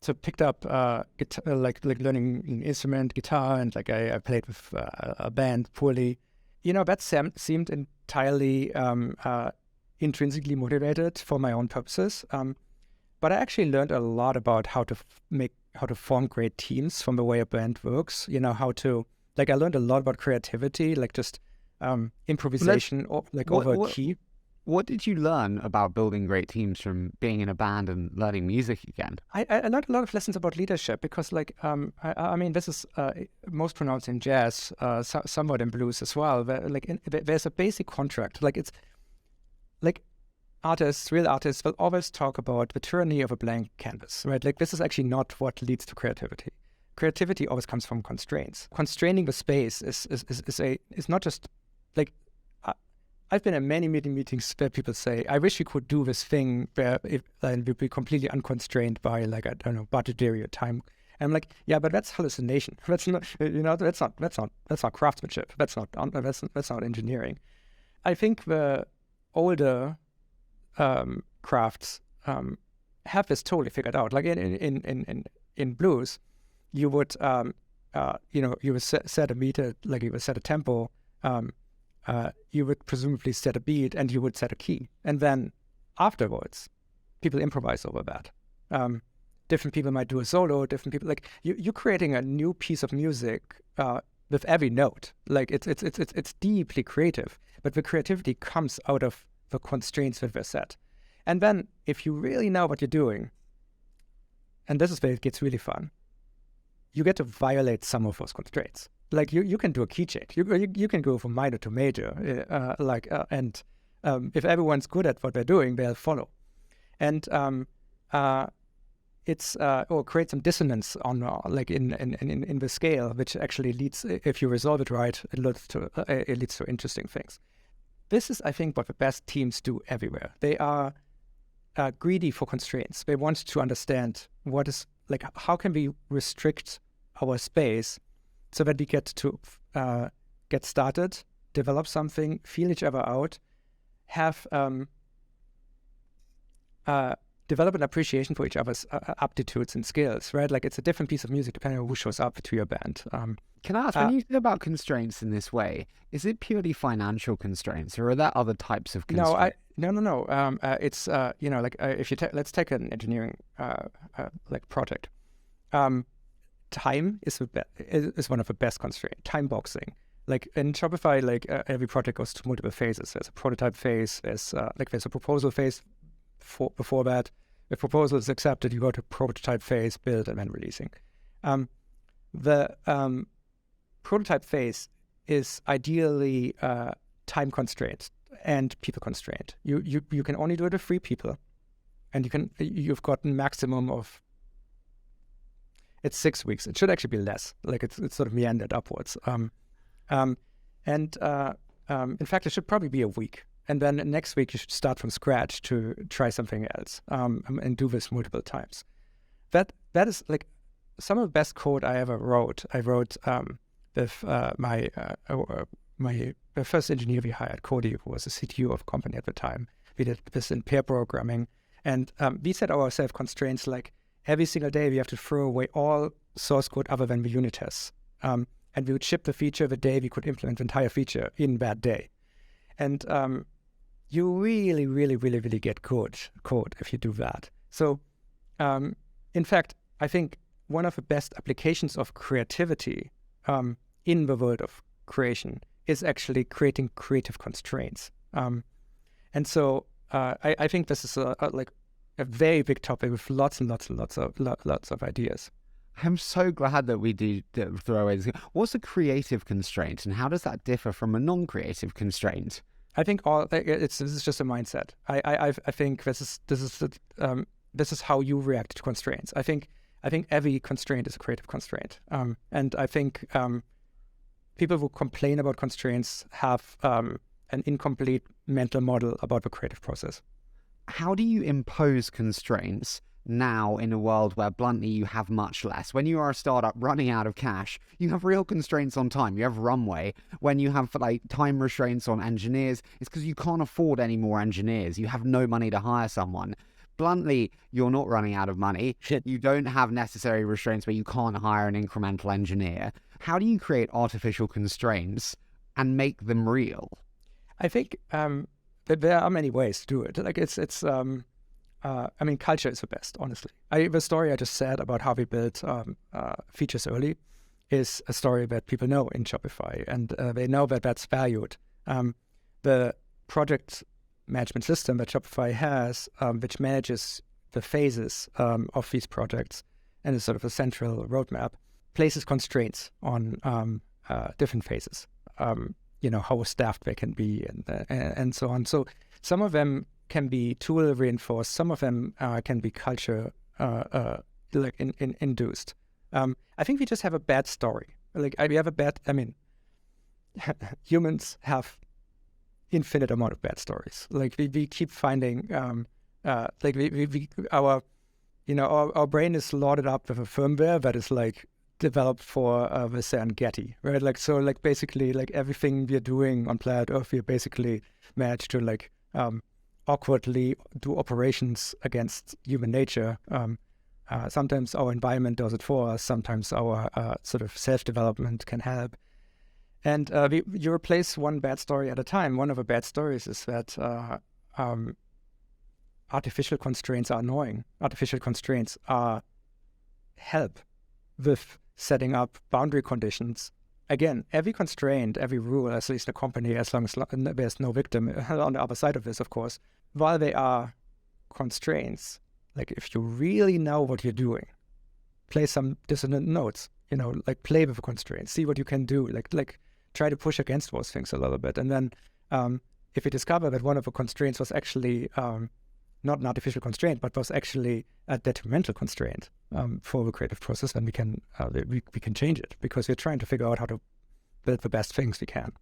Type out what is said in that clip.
so picked up guitar, like learning an instrument, guitar, and like I played with a band poorly. That seemed entirely intrinsically motivated for my own purposes. But I actually learned a lot about how to form great teams from the way a band works. I learned a lot about creativity, like just improvisation, over a key. What did you learn about building great teams from being in a band and learning music again? I learned a lot of lessons about leadership because, this is most pronounced in jazz, somewhat in blues as well. Where, there's a basic contract. It's like real artists will always talk about the tyranny of a blank canvas, right? Like, this is actually not what leads to creativity. Creativity always comes from constraints. Constraining the space is not just like. I've been in many meetings where people say, "I wish we could do this thing where we'd be completely unconstrained by budgetary or time." And I'm like, yeah, but that's hallucination. That's not, that's not craftsmanship. That's not engineering. I think the older crafts have this totally figured out. Like in blues, you would you would set a meter, like you would set a tempo. You would presumably set a beat and you would set a key. And then afterwards, people improvise over that. Different people might do a solo, different people, like you're creating a new piece of music with every note. Like it's deeply creative, but the creativity comes out of the constraints that were set. And then if you really know what you're doing, and this is where it gets really fun, you get to violate some of those constraints. Like you can do a key change. You can go from minor to major. If everyone's good at what they're doing, they'll follow. And or create some dissonance on in the scale, which actually leads, if you resolve it right, it leads to interesting things. This is, I think, what the best teams do everywhere. They are greedy for constraints. They want to understand how can we restrict our space so that we get to get started, develop something, feel each other out, have develop an appreciation for each other's aptitudes and skills, right? Like, it's a different piece of music depending on who shows up to your band. Can I ask, when you think about constraints in this way, is it purely financial constraints, or are there other types of constraints? No. It's if you let's take an engineering project. Time is one of the best constraints. Time boxing. Like in Shopify, every project goes through multiple phases. There's a prototype phase. There's a proposal phase. Before that, if proposal is accepted, you go to prototype phase, build, and then releasing. The prototype phase is ideally time constrained and people constrained. You can only do it with 3 people, and you've got a maximum of. It's 6 weeks. It should actually be less. Like it's sort of meandered upwards. In fact, it should probably be a week. And then next week you should start from scratch to try something else and do this multiple times. That is like some of the best code I ever wrote. I wrote with my first engineer we hired, Cody, who was the CTO of a company at the time. We did this in pair programming, and we set ourselves constraints like. Every single day, we have to throw away all source code other than the unit tests. And we would ship the feature the day we could implement the entire feature in that day. And you really, really, really, really get good code if you do that. So, in fact, I think one of the best applications of creativity in the world of creation is actually creating creative constraints. And so I think this is a very big topic with lots and lots of ideas. I'm so glad that we do throw away this. What's a creative constraint, and how does that differ from a non-creative constraint? I think this is just a mindset. I think this is how you react to constraints. I think every constraint is a creative constraint, and I think people who complain about constraints have an incomplete mental model about the creative process. How do you impose constraints now in a world where, bluntly, you have much less? When you are a startup running out of cash, you have real constraints on time. You have runway. When you have time restraints on engineers, it's because you can't afford any more engineers. You have no money to hire someone. bluntly, you're not running out of money. Shit. You don't have necessary restraints where you can't hire an incremental engineer. How do you create artificial constraints and make them real? I think that there are many ways to do it. Like I mean, culture is the best, honestly. The story I just said about how we built features early is a story that people know in Shopify, and they know that that's valued. The project management system that Shopify has, which manages the phases of these projects and is sort of a central roadmap, places constraints on different phases. How staffed they can be and so on. So some of them can be tool reinforced. Some of them can be culture induced. I think we just have a bad story. We have a bad. I mean, humans have infinite amount of bad stories. Like we keep finding. Our brain is loaded up with a firmware that is like developed for the Getty, right? Basically everything we're doing on planet Earth, we basically managed to awkwardly do operations against human nature. Sometimes our environment does it for us. Sometimes our sort of self-development can help. And you replace one bad story at a time. One of the bad stories is that artificial constraints are annoying. Artificial constraints are help with setting up boundary conditions. Again, every constraint, every rule, at least a company, as long as there's no victim on the other side of this, of course, while they are constraints, if you really know what you're doing, play some dissonant notes, play with the constraints, see what you can do, try to push against those things a little bit. And then if you discover that one of the constraints was actually not an artificial constraint, but was actually a detrimental constraint for the creative process, then we can change it, because we're trying to figure out how to build the best things we can.